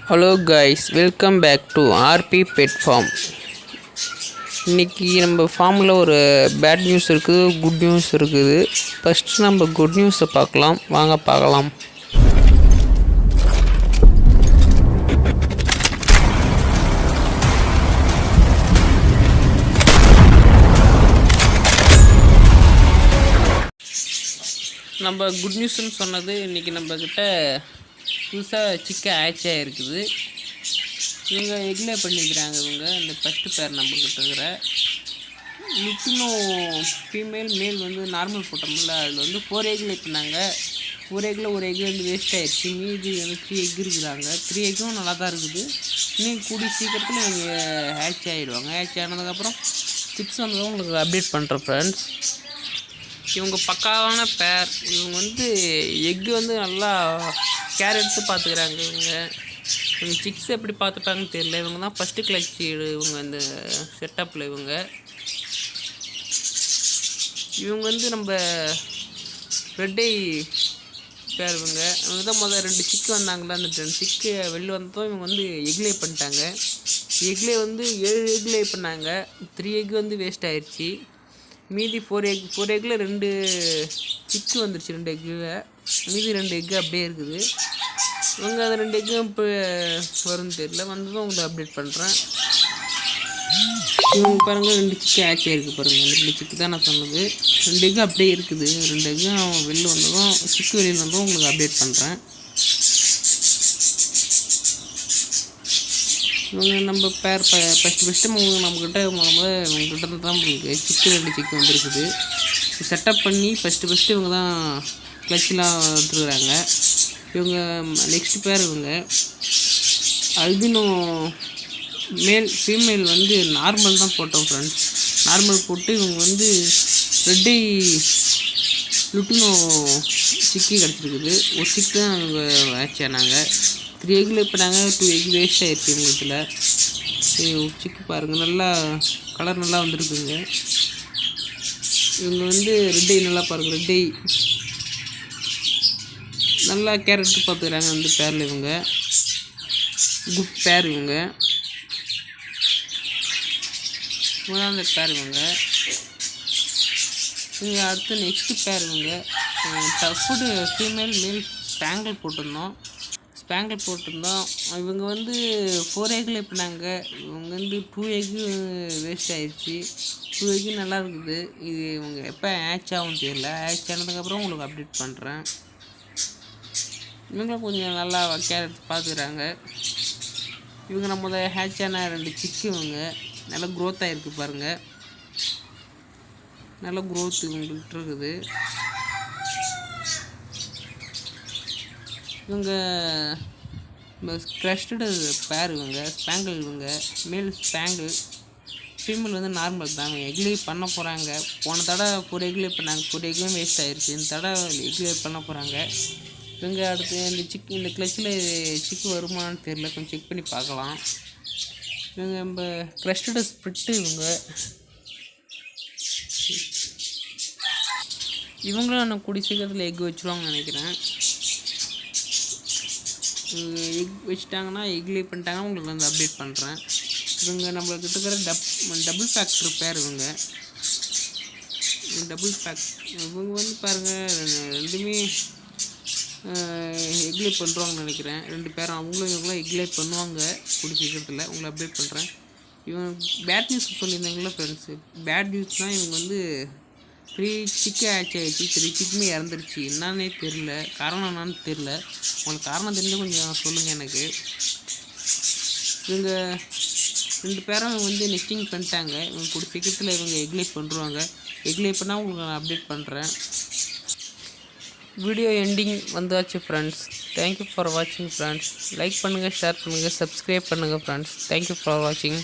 Hello guys, welcome back to RP pet farm. இன்றைக்கி நம்ம ஃபார்மில் ஒரு பேட் நியூஸ் இருக்குது, குட் நியூஸ் இருக்குது. ஃபஸ்ட்டு நம்ம குட் நியூஸை பார்க்கலாம், வாங்க பார்க்கலாம். நம்ம குட் நியூஸ்ன்னு சொன்னது, இன்றைக்கி நம்மக்கிட்ட புதுசாக சிக்கன் ஆட்சியாக இருக்குது. இவங்க எக்லே பண்ணிக்கிறாங்க. இவங்க இந்த ஃபஸ்ட்டு பேர் நம்மக்கிட்ட இருக்கிற லுட்டினோ ஃபீமேல் மேல் வந்து நார்மல் போட்டோம்ல, அதில் வந்து 4 எக் லே பண்ணாங்க. 4 எக்கில் ஒரு எக் வந்து வேஸ்ட் ஆகிடுச்சு. மீதி வந்து 3 எக் இருக்கிறாங்க. 3 எக்கும் நல்லா தான் இருக்குது. இன்னும் கூடி சீக்கிரத்தில் இவங்க ஹேட்ச் ஆகிடுவாங்க. ஹேட்ச் ஆனதுக்கப்புறம் 6 வந்ததும் உங்களுக்கு அப்டேட் பண்ணுறேன் ஃப்ரெண்ட்ஸ். இவங்க பக்காவான பேர். இவங்க வந்து எக்கு வந்து நல்லா கேர் எடுத்து பார்த்துக்கிறாங்க. இவங்க சிக்ஸ் எப்படி பார்த்துப்பாங்கன்னு தெரியல. இவங்க தான் ஃபஸ்ட்டு கிளச்சி இவங்க இந்த செட்டப்பில். இவங்க வந்து நம்ம ரெட்டை பேர். இவங்க தான் முதல் 2 சிக்கு வந்தாங்களா, அந்த 2 சிக்கு வெளில வந்ததும் இவங்க வந்து எக்லே பண்ணிட்டாங்க. எக்லே வந்து 7 எக்லே பண்ணாங்க. 3 எக் வந்து வேஸ்ட் ஆயிடுச்சு. மீதி 4 எக்கில் 2 சிக்கு வந்துருச்சு. 2 எக்கில் மீதி 2 எக்கு அப்படியே இருக்குது. இவங்க அந்த 2 எக்கும் இப்போ வரும்னு தெரியல. வந்ததும் உங்களுக்கு அப்டேட் பண்ணுறேன். இவங்க பாருங்கள், 2 சிக்கு ஆச்சியாக இருக்குது பாருங்கள். 2 சிக்கு தான் நான் சொன்னது. 2 எக்கு அப்படியே இருக்குது. 2 எக்கும் வெளில வந்ததும், சிக்கு வெளியில் வந்ததும் உங்களுக்கு அப்டேட் பண்ணுறேன். இவங்க நம்ம பேர் ஃபஸ்ட்டு நம்மக்கிட்ட இவங்ககிட்ட தான் உங்களுக்கு சிக்கு 2 சிக்கு வந்துருக்குது. செட்டப் பண்ணி ஃபஸ்ட்டு இவங்க தான் கிளச்செலாம் விட்டுருக்குறாங்க. இவங்க நெக்ஸ்ட் பேர் இவங்க அல்பினோ மேல் ஃபீமேல் வந்து நார்மல் தான் போட்டோம் ஃப்ரெண்ட்ஸ். நார்மல் போட்டு இவங்க வந்து ரெட்டை லுட்டினோ சிக்கி கிடச்சிருக்குது. ஒரு சிக்கு தான் இவங்க ஆட்ச் ஆனாங்க. 3 எக்கில் இப்போ நாங்கள் 2 எக் வேஸ்ட் ஆகிடுச்சு. இவங்க சிக்கு பாருங்கள், நல்லா கலர் நல்லா வந்துருக்குங்க. இவங்க வந்து ரெட்டை நல்லா பாருங்கள், ரெட்டை நல்லா கேரட் பார்த்துக்கிறாங்க. அந்த பேரில் இவங்க குட் பேர். இவங்க தான் அந்த பேர். இவங்க அடுத்து நெக்ஸ்ட்டு பேர். இவங்க டஃப்டு ஃபீமேல் மேல் ஸ்பேங்கிள் போட்டிருந்தோம். இவங்க வந்து 4 எக்கில் பண்ணாங்க. இவங்க வந்து 2 எக்கு வேஸ்ட் ஆகிடுச்சு. 2 எக்கு நல்லா இருக்குது. இது இவங்க எப்போ ஆட்ச் ஆகும் தெரியல. ஆட்ச் ஆனதுக்கப்புறம் உங்களுக்கு அப்டேட் பண்ணுறேன். இவங்களும் கொஞ்சம் நல்லா கேரட் பார்த்துக்கிறாங்க. இவங்க நம்ம ஹேட்ச் ஆன 2 சிக்கு. இவங்க நல்லா க்ரோத் ஆகிருக்கு பாருங்கள். நல்ல க்ரோத் இவங்கள்ட்ட இருக்குது. இவங்க க்ரஸ்டடு பேர். இவங்க ஸ்பேங்கிள். இவங்க மேல் ஸ்பேங்கிள். ஃபீமேல் வந்து நார்மல் தான். இவங்க எக்லே பண்ண போகிறாங்க. போன தடவை 4 எக்லே பண்ணாங்க. 4 எக்கும் வேஸ்ட் ஆகிடுச்சு. இந்த தடவை எக்லே பண்ண போகிறாங்க. இவங்க அடுத்து இந்த கிளச்சில் சிக்கு வருமானு தெரியல. கொஞ்சம் செக் பண்ணி பார்க்கலாம். இவங்க நம்ம க்ரஸ்டடு ஸ்ப்ரிட்டு. இவங்களும் நான் கூடிய சீக்கிரத்தில் எக் வச்சுருவாங்கன்னு நினைக்கிறேன். எக் வச்சுட்டாங்கன்னா, எக்லே பண்ணிட்டாங்கன்னா உங்களுக்கு வந்து அப்டேட் பண்ணுறேன். இவங்க நம்மக்கிட்ட இருக்கிற டபுள் ஃபேக்டர் பேர். இவங்க டபுள் ஃபேக்ட். இவங்க வந்து பாருங்கள், ரெண்டுமே எக்லே பண்ணுறாங்கன்னு நினைக்கிறேன். 2 பேரும் இவங்களும் எக்லே பண்ணுவாங்க கூடிய சீக்கிரத்தில். உங்களை அப்டேட் பண்ணுறேன். இவங்க பேட் நியூஸ் சொல்லியிருந்தாங்களா ஃப்ரெண்ட்ஸு. பேட் நியூஸ் தான். இவங்க வந்து 3 சிக்கு ஆட்சி ஆகிடுச்சு. 3 சிக்குமே இறந்துருச்சு. என்னன்னே தெரில, காரணம் என்னான்னு தெரில. உங்களுக்கு காரணம் தெரிஞ்சு கொஞ்சம் சொல்லுங்கள் எனக்கு. இவங்க 2 பேரும் வந்து நெஸ்டிங் பண்ணிட்டாங்க. இவங்க கூடிய சீக்கிரத்தில் இவங்க எக்லே பண்ணுறாங்க. எக்லே பண்ணால் உங்களுக்கு நான் அப்டேட் பண்ணுறேன். வீடியோ எண்டிங் வந்தாச்சு ஃப்ரெண்ட்ஸ். தேங்க்யூ ஃபார் வாட்சிங் ஃப்ரெண்ட்ஸ். லைக் பண்ணுங்கள், ஷேர் பண்ணுங்கள், சப்ஸ்கிரைப் பண்ணுங்கள் ஃப்ரெண்ட்ஸ். தேங்க்யூ ஃபார் வாட்சிங்.